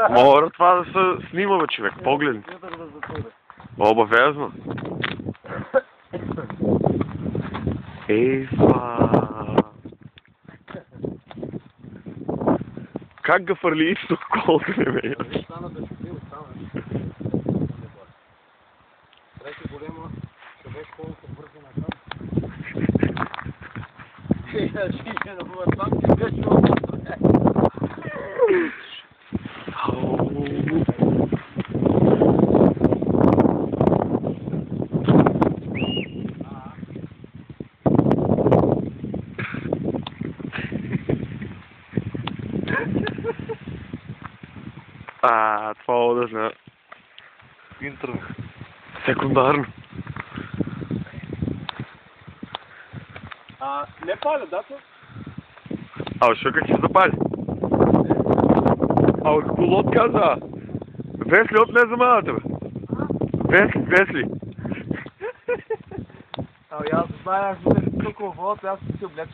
Мора това да се снима, бе, човек. Погледни. Обавязно. Ейфа. Как ga фърли изток, колко не ме яд? Трети голема човек, колко бързо на там. Това да знае. Интернет. Секундарно. Не паля, да, то? Що как ще запали? Колот каза. Весли отнесе малата, бе. Весли. Аз знаях, че тук в водата, аз си облеча.